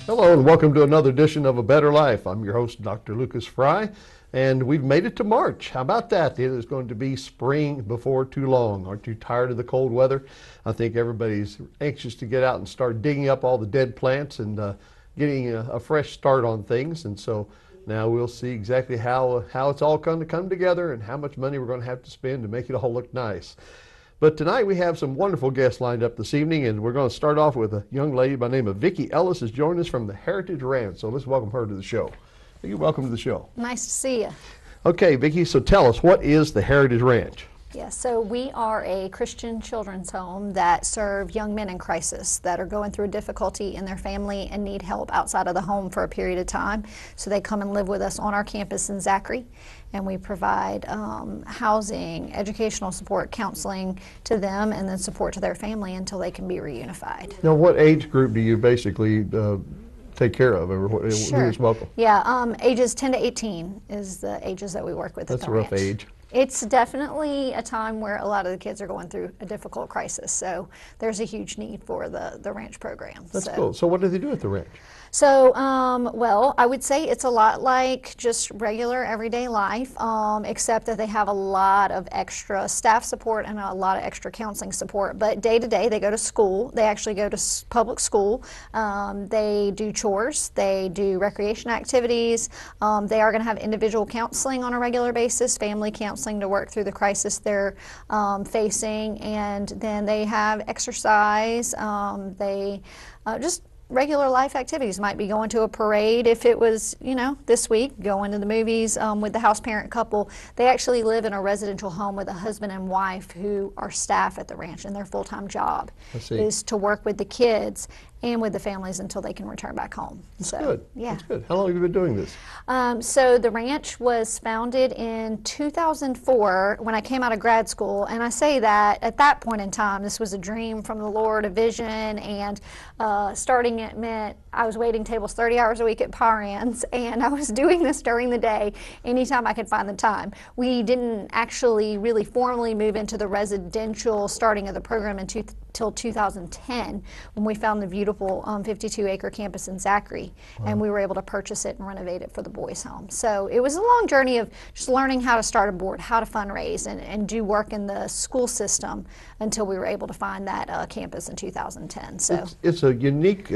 Hello and welcome to another edition of A Better Life. I'm your host, Dr. Lucas Fry, and we've made it to March. How about that? It is going to be spring before too long. Aren't you tired of the cold weather? I think everybody's anxious to get out and start digging up all the dead plants and getting a fresh start on things. And so now we'll see exactly how it's all going to come together and how much money we're going to have to spend to make it all look nice. But tonight we have some wonderful guests lined up this evening, and we're going to start off with a young lady by the name of Vicki Ellis has joined us from the Heritage Ranch. So let's welcome her to the show. Vicki, welcome to the show. Nice to see you. Okay, Vicki, so tell us, what is the Heritage Ranch? Yeah, so we are a Christian children's home that serve young men in crisis that are going through difficulty in their family and need help outside of the home for a period of time. So they come and live with us on our campus in Zachary, and we provide housing, educational support, counseling to them, and then support to their family until they can be reunified. Now, what age group do you basically take care of, or who is welcome? Yeah, ages 10 to 18 is the ages that we work with at the ranch. That's a rough age. It's definitely a time where a lot of the kids are going through a difficult crisis, so there's a huge need for the ranch program. That's cool. So what do they do at the ranch? So, well, I would say it's a lot like just regular everyday life, except that they have a lot of extra staff support and a lot of extra counseling support. But day to day, they go to school. They actually go to public school. They do chores. They do recreation activities. They are going to have individual counseling on a regular basis, family counseling to work through the crisis they're facing. And then they have exercise. They just regular life activities. Might be going to a parade if it was, this week, going to the movies with the house parent couple. They actually live in a residential home with a husband and wife who are staff at the ranch, and their full-time job is to work with the kids and with the families until they can return back home. That's good. Yeah. That's good. How long have you been doing this? So the ranch was founded in 2004 when I came out of grad school, and I say that at that point in time, this was a dream from the Lord, a vision, and starting it meant I was waiting tables 30 hours a week at Paran's, and I was doing this during the day anytime I could find the time. We didn't actually really formally move into the residential starting of the program until 2010 when we found the beautiful 52-acre campus in Zachary. Wow. And we were able to purchase it and renovate it for the boys' home. So it was a long journey of just learning how to start a board, how to fundraise, and do work in the school system until we were able to find that campus in 2010. So it's a unique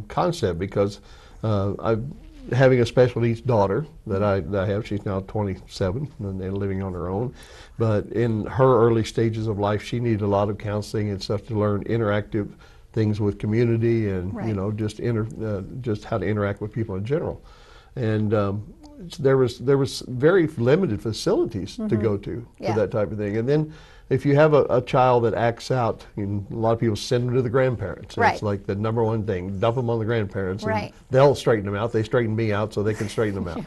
concept because having a special needs daughter that I have, she's now 27 and living on her own, but in her early stages of life, she needed a lot of counseling and stuff to learn interactive things with community and just how to interact with people in general. And there was very limited facilities to go to for that type of thing. And then if you have a child that acts out, a lot of people send them to the grandparents. It's like the number one thing, dump them on the grandparents. And they'll straighten them out. They straighten me out so they can straighten them out.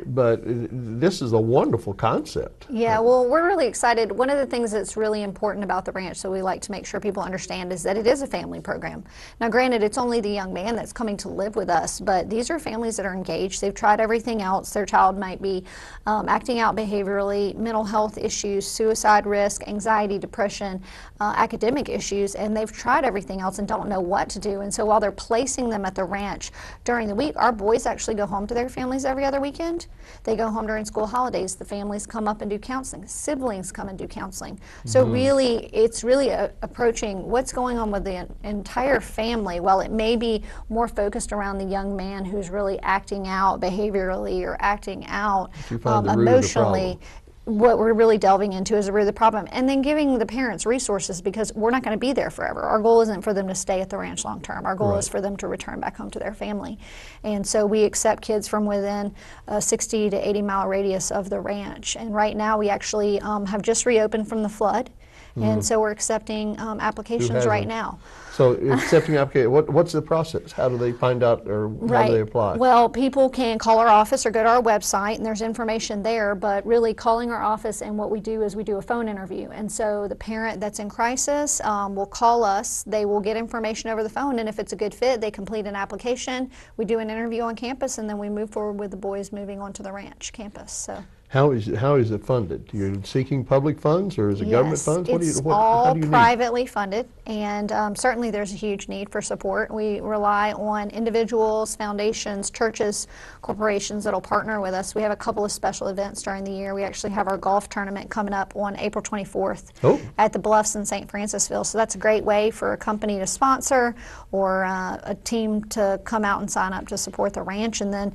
But this is a wonderful concept. Yeah, well, we're really excited. One of the things that's really important about the ranch, so we like to make sure people understand, is that it is a family program. Now, granted, it's only the young man that's coming to live with us, but these are families that are engaged. They've tried everything else. Their child might be acting out behaviorally, mental health issues, suicide risk, anxiety, depression, academic issues, and they've tried everything else and don't know what to do. And so while they're placing them at the ranch during the week, our boys actually go home to their families every other weekend. They go home during school holidays. The families come up and do counseling. Siblings come and do counseling. So really, it's really approaching what's going on with the entire family. While it may be more focused around the young man who's really acting out behaviorally or acting out emotionally, what we're really delving into is the root of the problem, and then giving the parents resources, because we're not going to be there forever. Our goal isn't for them to stay at the ranch long term. Our goal is for them to return back home to their family. And so we accept kids from within a 60 to 80 mile radius of the ranch. And right now we actually have just reopened from the flood. And so we're accepting applications right hasn't? now. So accepting application, what's the process? How do they find out, or how do they apply? Well, people can call our office or go to our website, and there's information there. But really, calling our office, and what we do is we do a phone interview. And so the parent that's in crisis will call us. They will get information over the phone, and if it's a good fit, they complete an application. We do an interview on campus, and then we move forward with the boys moving onto the ranch campus. So. How is it funded? You're seeking public funds, or is it government funds? It's all privately funded, and certainly there's a huge need for support. We rely on individuals, foundations, churches, corporations that'll partner with us. We have a couple of special events during the year. We actually have our golf tournament coming up on April 24th at the Bluffs in St. Francisville. So that's a great way for a company to sponsor, or a team to come out and sign up to support the ranch. And then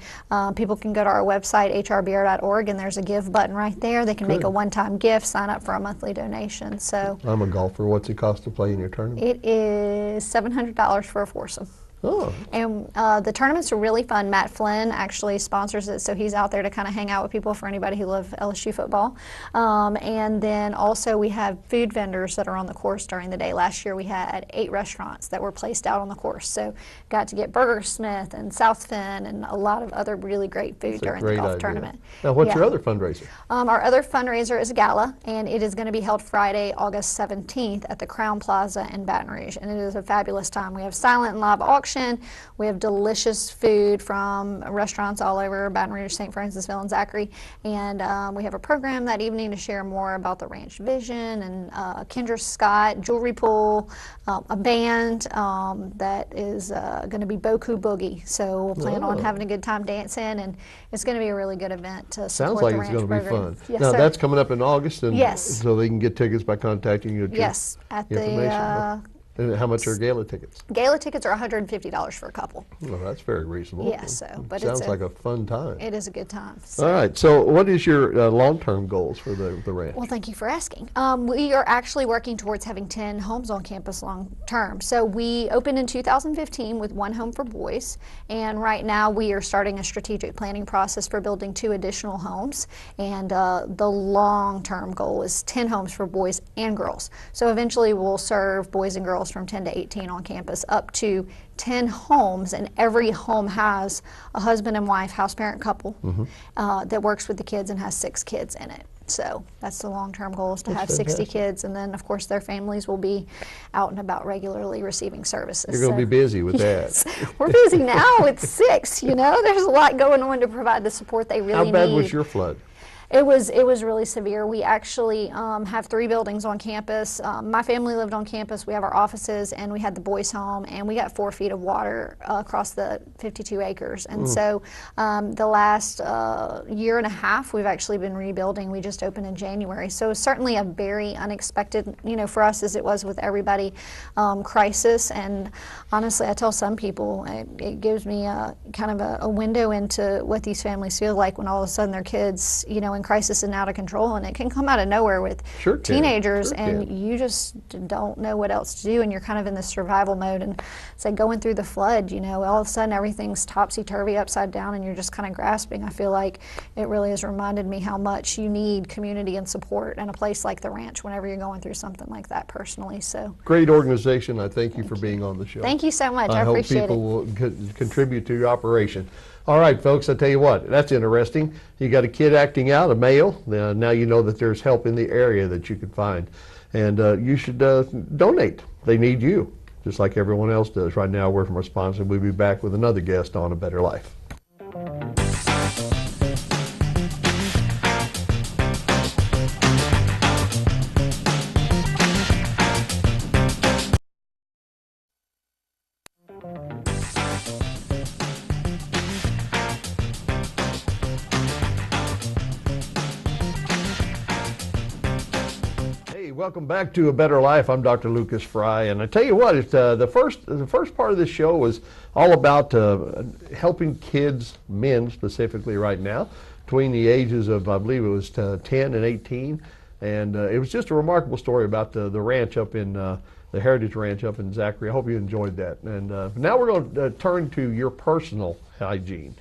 people can go to our website, hrbr.org, and there's a give button right there. They can make a one-time gift, sign up for a monthly donation. So I'm a golfer. What's it cost to play in your tournament? it is $700 for a foursome. Oh. And the tournaments are really fun. Matt Flynn actually sponsors it, so he's out there to kind of hang out with people for anybody who loves LSU football. And then also we have food vendors that are on the course during the day. Last year we had 8 restaurants that were placed out on the course. So got to get Burger Smith and South Finn and a lot of other really great food during the golf tournament. Now, what's your other fundraiser? Our other fundraiser is a gala, and it is going to be held Friday, August 17th at the Crown Plaza in Baton Rouge. And it is a fabulous time. We have silent and live auction. We have delicious food from restaurants all over Baton Rouge, St. Francisville, and Zachary. And we have a program that evening to share more about the ranch vision, and Kendra Scott, jewelry pool, a band that is going to be Boku Boogie. So we'll plan on having a good time dancing, and it's going to be a really good event to support the ranch program. Sounds like it's going to be fun. Yes, now, sir. That's coming up in August, and yes. So they can get tickets by contacting you. Yes, at the and how much are gala tickets? Gala tickets are $150 for a couple. Well, that's very reasonable. Yeah, so, but sounds like a fun time. It is a good time. So. All right, so what is your long-term goals for the ranch? Well, thank you for asking. We are actually working towards having 10 homes on campus long-term. So we opened in 2015 with 1 home for boys, and right now we are starting a strategic planning process for building 2 additional homes, and the long-term goal is 10 homes for boys and girls. So eventually we'll serve boys and girls from 10 to 18 on campus, up to 10 homes, and every home has a husband and wife, house parent couple that works with the kids and has 6 kids in it. So that's the long-term goal, is to have 60 kids, and then of course their families will be out and about regularly receiving services. You're going to be busy with that. We're busy now with 6, you know, there's a lot going on to provide the support they really need. How bad was your flood? It was really severe. We actually have 3 buildings on campus. My family lived on campus. We have our offices, and we had the boys' home, and we got 4 feet of water across the 52 acres. And so the last year and a half, we've actually been rebuilding. We just opened in January. So it's certainly a very unexpected, you know, for us as it was with everybody, crisis. And honestly, I tell some people, it gives me kind of a window into what these families feel like when all of a sudden their kids, you know, in crisis and out of control, and it can come out of nowhere with teenagers, and you just don't know what else to do, and you're kind of in this survival mode. And it's like going through the flood, you know, all of a sudden everything's topsy-turvy, upside down, and you're just kind of grasping. I feel like it really has reminded me how much you need community and support in a place like the ranch whenever you're going through something like that personally. So great organization. I thank you for being on the show. Thank you so much. I appreciate it. I hope people will contribute to your operation. All right, folks, I tell you what, that's interesting. You got a kid acting out, a male. Now you know that there's help in the area that you can find. And you should donate. They need you, just like everyone else does. Right now, we're from our sponsor. We'll be back with another guest on A Better Life. Welcome back to A Better Life. I'm Dr. Lucas Fry, and I tell you what, the first part of this show was all about helping kids, men specifically right now, between the ages of, I believe it was 10 and 18, and it was just a remarkable story about the ranch up in, the Heritage Ranch up in Zachary. I hope you enjoyed that. And now we're going to turn to your personal hygiene.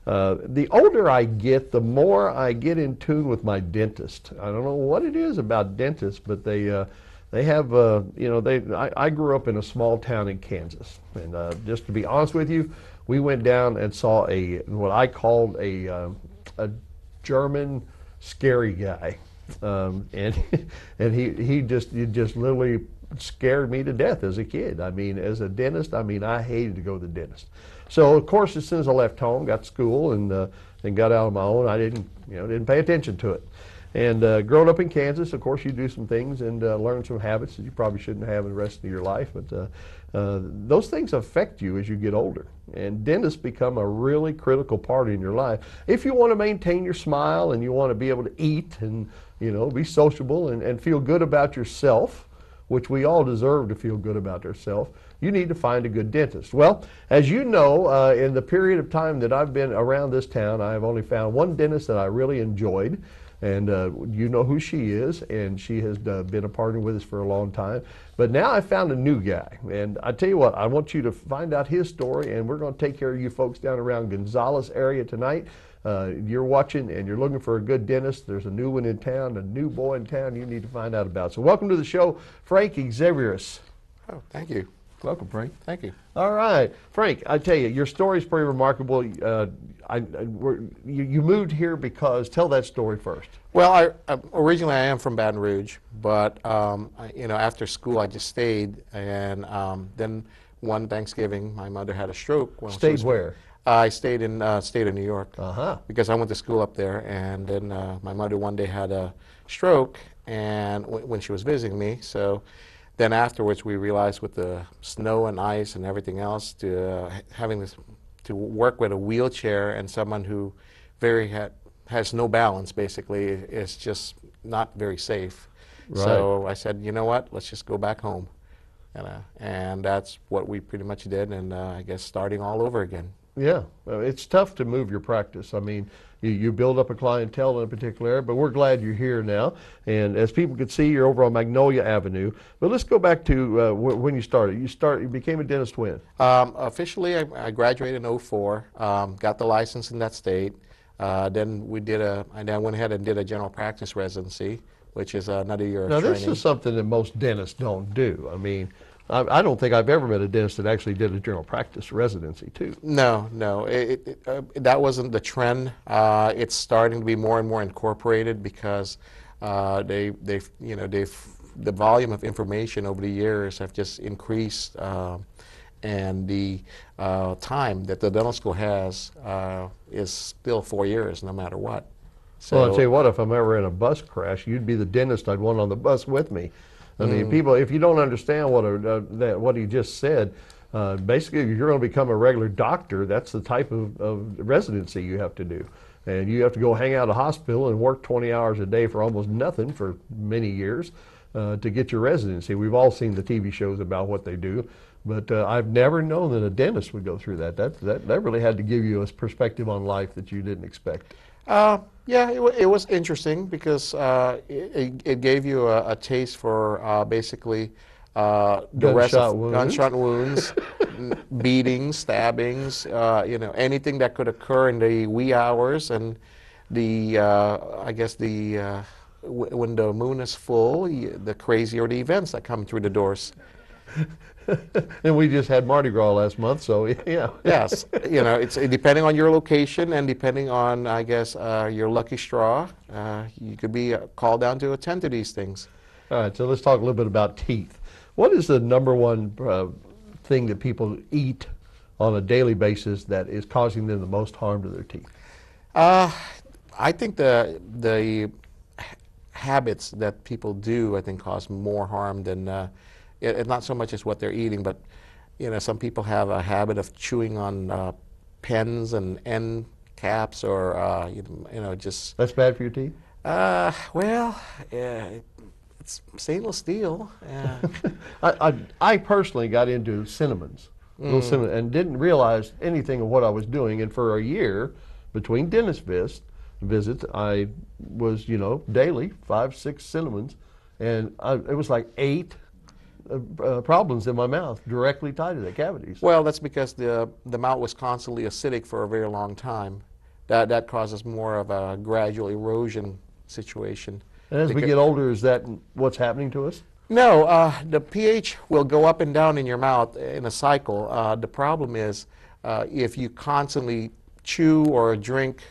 The older I get, the more I get in tune with my dentist. I don't know what it is about dentists, but they They have, you know, I grew up in a small town in Kansas, and just to be honest with you, we went down and saw what I called a German scary guy, and and he just literally scared me to death as a kid. I mean, as a dentist, I mean, I hated to go to the dentist. So of course, as soon as I left home, got to school, and got out on my own, I didn't pay attention to it. And growing up in Kansas, of course, you do some things and learn some habits that you probably shouldn't have in the rest of your life. But those things affect you as you get older. And dentists become a really critical part in your life. If you want to maintain your smile and you want to be able to eat and, you know, be sociable and feel good about yourself, which we all deserve to feel good about ourselves, you need to find a good dentist. Well, as you know, in the period of time that I've been around this town, I have only found one dentist that I really enjoyed. And you know who she is, and she has been a partner with us for a long time. But now I found a new guy, and I tell you what, I want you to find out his story, and we're going to take care of you folks down around Gonzales area tonight. You're watching and you're looking for a good dentist. There's a new one in town, a new boy in town you need to find out about. So welcome to the show, Frank Xavierus. Oh, thank you. Welcome, Frank. Thank you. All right, Frank, I tell you, your story is pretty remarkable. You moved here because, tell that story first. Well, originally I am from Baton Rouge, but you know, after school I just stayed, and then one Thanksgiving my mother had a stroke. Stayed where? I stayed in state of New York, Uh-huh. because I went to school up there, and then my mother one day had a stroke, and when she was visiting me, so. Then afterwards, we realized with the snow and ice and everything else, to work with a wheelchair and someone who has no balance, basically, is just not very safe. Right. So I said, you know what? Let's just go back home, and that's what we pretty much did. And I guess starting all over again. Yeah, it's tough to move your practice. I mean, you build up a clientele in a particular area, but we're glad you're here now. And as people can see, you're over on Magnolia Avenue. But let's go back to when you started. You became a dentist when? Officially, I graduated in '04, got the license in that state. Then I went ahead and did a general practice residency, which is another year of training. Now, this is something that most dentists don't do. I mean, I don't think I've ever met a dentist that actually did a general practice residency too. No, that wasn't the trend. It's starting to be more and more incorporated because the volume of information over the years have just increased, and the time that the dental school has is still 4 years, no matter what. So, well, I'll tell you what, if I'm ever in a bus crash, you'd be the dentist I'd want on the bus with me. I mean, people, if you don't understand what he just said, basically, if you're going to become a regular doctor, that's the type of residency you have to do. And you have to go hang out at a hospital and work 20 hours a day for almost nothing for many years to get your residency. We've all seen the TV shows about what they do, but I've never known that a dentist would go through that. That really had to give you a perspective on life that you didn't expect. Yeah, it was interesting because it gave you a taste for basically the rest of gunshot wounds, beatings, stabbings, anything that could occur in the wee hours, and I guess when the moon is full, the crazier the events that come through the doors. And we just had Mardi Gras last month, so yeah. Yes, it's depending on your location and depending on, I guess, your lucky straw, you could be called down to attend to these things. All right, so let's talk a little bit about teeth. What is the number one thing that people eat on a daily basis that is causing them the most harm to their teeth? I think the habits that people do, I think, cause more harm than. It's not so much as what they're eating, but some people have a habit of chewing on pens and end caps, or just. That's bad for your teeth? Well, it's stainless steel. I personally got into cinnamons, little cinnamon, and didn't realize anything of what I was doing. And for a year, between dentist visits, I was daily 5-6 cinnamons, and it was like 8. Problems in my mouth directly tied to the cavities. Well, that's because the mouth was constantly acidic for a very long time. That causes more of a gradual erosion situation. And as we get older, is that what's happening to us? No, the pH will go up and down in your mouth in a cycle. The problem is if you constantly chew or drink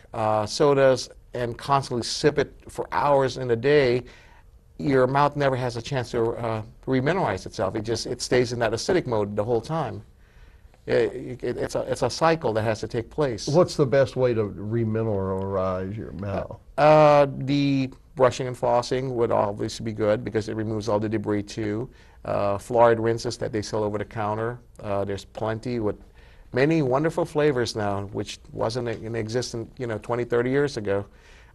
sodas and constantly sip it for hours in a day, your mouth never has a chance to remineralize itself. It stays in that acidic mode the whole time. It's a cycle that has to take place. What's the best way to remineralize your mouth? The brushing and flossing would obviously be good because it removes all the debris too. Fluoride rinses that they sell over the counter. There's plenty with many wonderful flavors now, which wasn't in existence, 20, 30 years ago.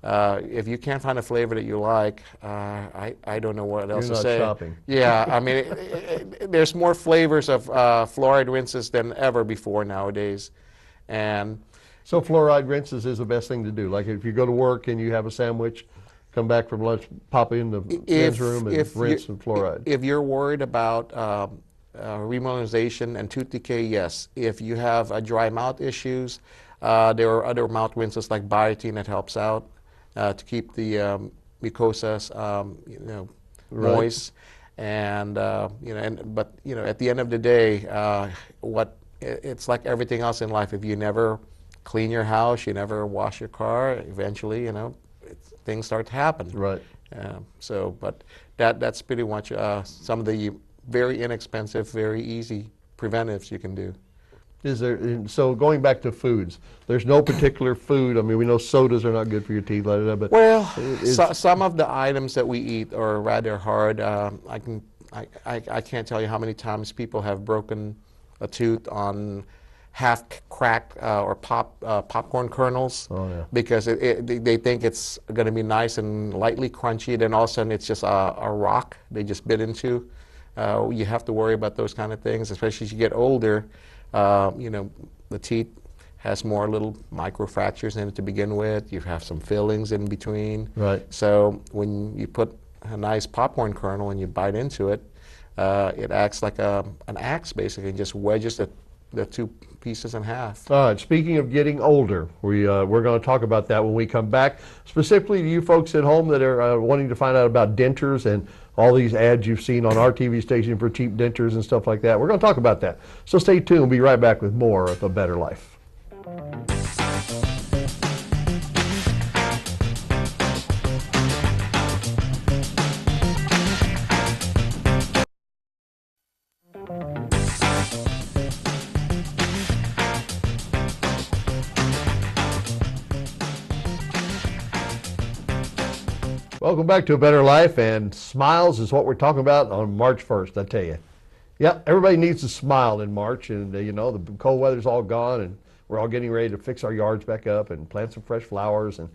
If you can't find a flavor that you like, I don't know what else You're to not say. shopping. Yeah, I mean, there's more flavors of fluoride rinses than ever before nowadays. And so fluoride rinses is the best thing to do. Like if you go to work and you have a sandwich, come back from lunch, pop in the men's room and rinse with fluoride. If you're worried about remineralization and tooth decay, yes. If you have dry mouth issues, there are other mouth rinses like biotin that helps out to keep the mucosas, moist. And but at the end of the day, it's like everything else in life. If you never clean your house, you never wash your car, eventually, things start to happen. Right. But that's pretty much some of the very inexpensive, very easy preventives you can do. So going back to foods, there's no particular food. I mean, we know sodas are not good for your teeth, but well, some of the items that we eat are rather hard. I can't tell you how many times people have broken a tooth on half-cracked or popcorn kernels. Oh, yeah. Because they think it's going to be nice and lightly crunchy. Then all of a sudden it's just a rock they just bit into. You have to worry about those kind of things, especially as you get older. The teeth has more little micro fractures in it to begin with. You have some fillings in between. Right. So when you put a nice popcorn kernel and you bite into it, it acts like an axe basically, and just wedges the two pieces in half. All right, speaking of getting older, we're going to talk about that when we come back. Specifically to you folks at home that are wanting to find out about dentures and all these ads you've seen on our TV station for cheap dentures and stuff like that. We're going to talk about that. So stay tuned. We'll be right back with more of A Better Life. Welcome back to A Better Life, and smiles is what we're talking about on March 1st, I tell you. Yeah, everybody needs to smile in March, and the cold weather's all gone, and we're all getting ready to fix our yards back up and plant some fresh flowers and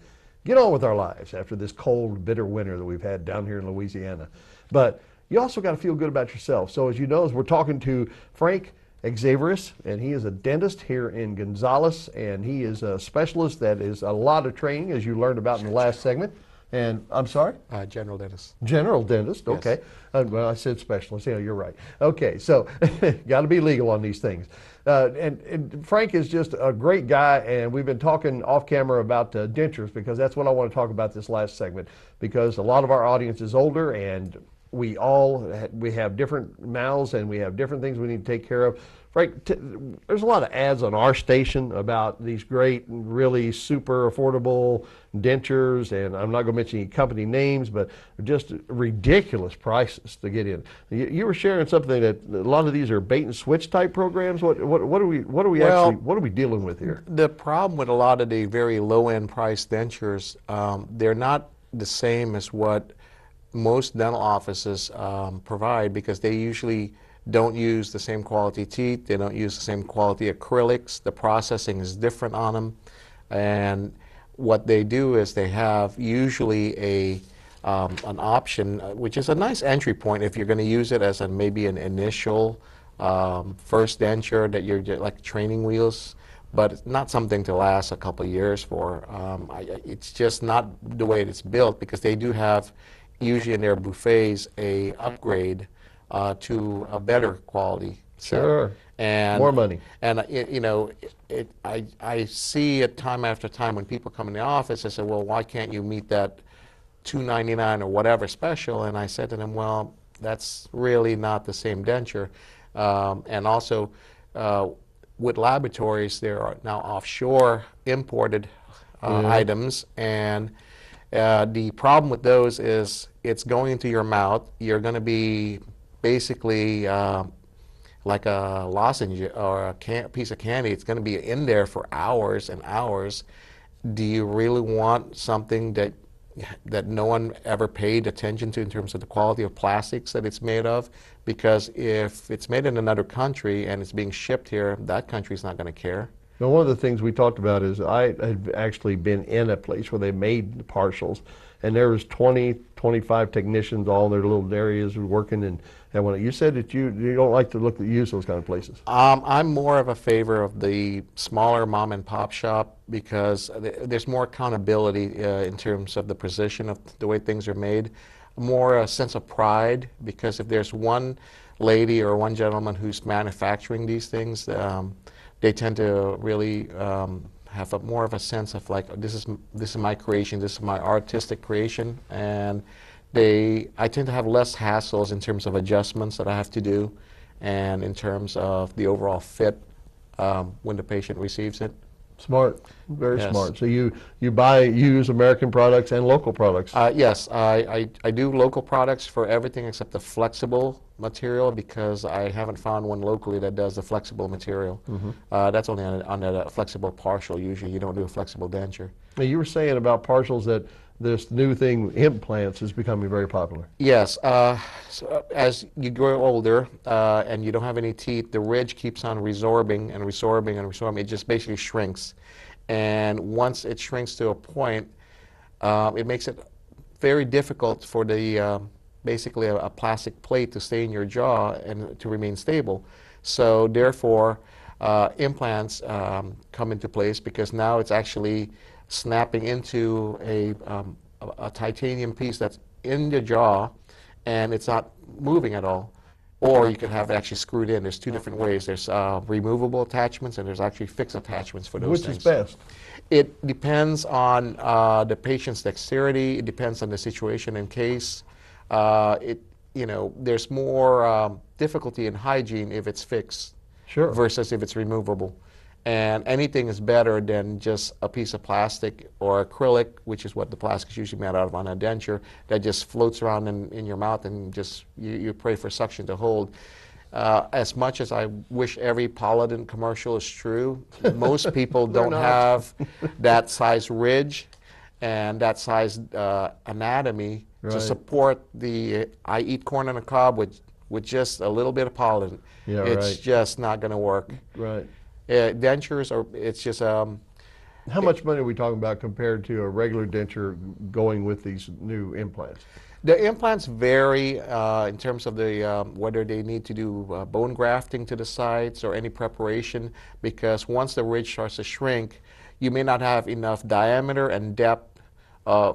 get on with our lives after this cold, bitter winter that we've had down here in Louisiana. But you also got to feel good about yourself. So as you know, as we're talking to Frank Xavieris, and he is a dentist here in Gonzales, and he is a specialist that is a lot of training, as you learned about in the last segment. And I'm sorry? General dentist. General dentist, okay. Yes. Well, I said specialist. You're right. Okay, so got to be legal on these things. And Frank is just a great guy, and we've been talking off camera about dentures because that's what I want to talk about this last segment, because a lot of our audience is older, and we have different mouths and we have different things we need to take care of. Frank, there's a lot of ads on our station about these great, really super affordable dentures, and I'm not going to mention any company names, but just ridiculous prices to get in. You were sharing something that a lot of these are bait and switch type programs. What are we dealing with here? The problem with a lot of the very low end price dentures, they're not the same as what most dental offices provide, because they usually don't use the same quality teeth, they don't use the same quality acrylics, the processing is different on them, and what they do is they have usually an option, which is a nice entry point if you're going to use it as maybe an initial first denture that you're like training wheels, but it's not something to last a couple of years for. It's just not the way it's built, because they do have usually in their buffets a upgrade to a better quality. Sure. And more money. And I see it time after time when people come in the office. I say, well, why can't you meet that $2.99 or whatever special? And I said to them, well, That's really not the same denture. And also, with laboratories, there are now offshore imported items, and the problem with those is it's going into your mouth. You're going to be basically like a lozenge or a piece of candy. It's going to be in there for hours and hours. Do you really want something that no one ever paid attention to in terms of the quality of plastics that it's made of? Because if it's made in another country and it's being shipped here, that country's not going to care. Now, one of the things we talked about is I had actually been in a place where they made the partials, and there was 20, 25 technicians all in their little areas working. And when you said that you don't like to use those kind of places. I'm more of a favor of the smaller mom and pop shop because there's more accountability in terms of the precision of the way things are made, more a sense of pride, because if there's one lady or one gentleman who's manufacturing these things, they tend to really have more of a sense of like, this is my creation, this is my artistic creation, and I tend to have less hassles in terms of adjustments that I have to do, and in terms of the overall fit when the patient receives it. Smart, very smart. So you use American products and local products. Yes, I do local products for everything except the flexible material, because I haven't found one locally that does the flexible material. That's only on a flexible partial. Usually you don't do a flexible denture. Now, you were saying about partials that this new thing, implants, is becoming very popular. Yes. So as you grow older and you don't have any teeth, the ridge keeps on resorbing and resorbing and resorbing. It just basically shrinks. And once it shrinks to a point, it makes it very difficult for the basically a plastic plate to stay in your jaw and to remain stable. So therefore, implants come into place, because now it's actually snapping into a titanium piece that's in the jaw, and it's not moving at all. Or you can have it actually screwed in. There's two different ways. There's removable attachments, and there's actually fixed attachments for those things. Which is best? It depends on the patient's dexterity. It depends on the situation and case. There's more difficulty in hygiene if it's fixed versus if it's removable. And anything is better than just a piece of plastic or acrylic, which is what the plastic is usually made out of on a denture, that just floats around in your mouth and just you pray for suction to hold. As much as I wish every Polident commercial is true, most people don't have that size ridge and that size anatomy to support the I eat corn on the cob with just a little bit of Polident. It's just not going to work. Dentures it's just how much money are we talking about compared to a regular denture going with these new implants? The implants vary in terms of the whether they need to do bone grafting to the sides or any preparation, because once the ridge starts to shrink, you may not have enough diameter and depth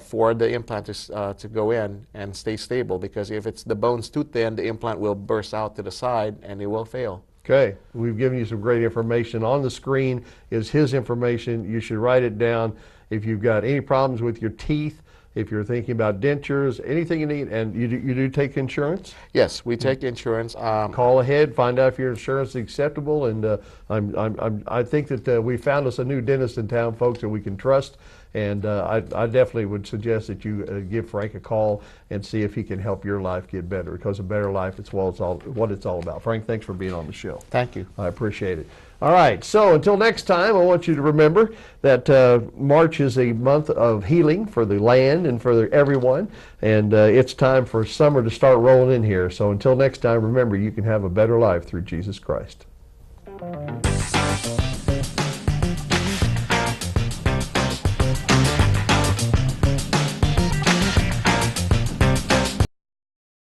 for the implant to go in and stay stable, because if the bone's too thin, the implant will burst out to the side and it will fail. Okay, we've given you some great information. On the screen is his information. You should write it down. If you've got any problems with your teeth, if you're thinking about dentures, anything you need, and you do take insurance? Yes, we take insurance. Call ahead, find out if your insurance is acceptable, and I think that we found us a new dentist in town, folks, that we can trust. And I definitely would suggest that you give Frank a call and see if he can help your life get better, because a better life is what it's all about. Frank, thanks for being on the show. Thank you. I appreciate it. All right, so until next time, I want you to remember that March is a month of healing for the land and for everyone, and it's time for summer to start rolling in here. So until next time, remember, you can have a better life through Jesus Christ.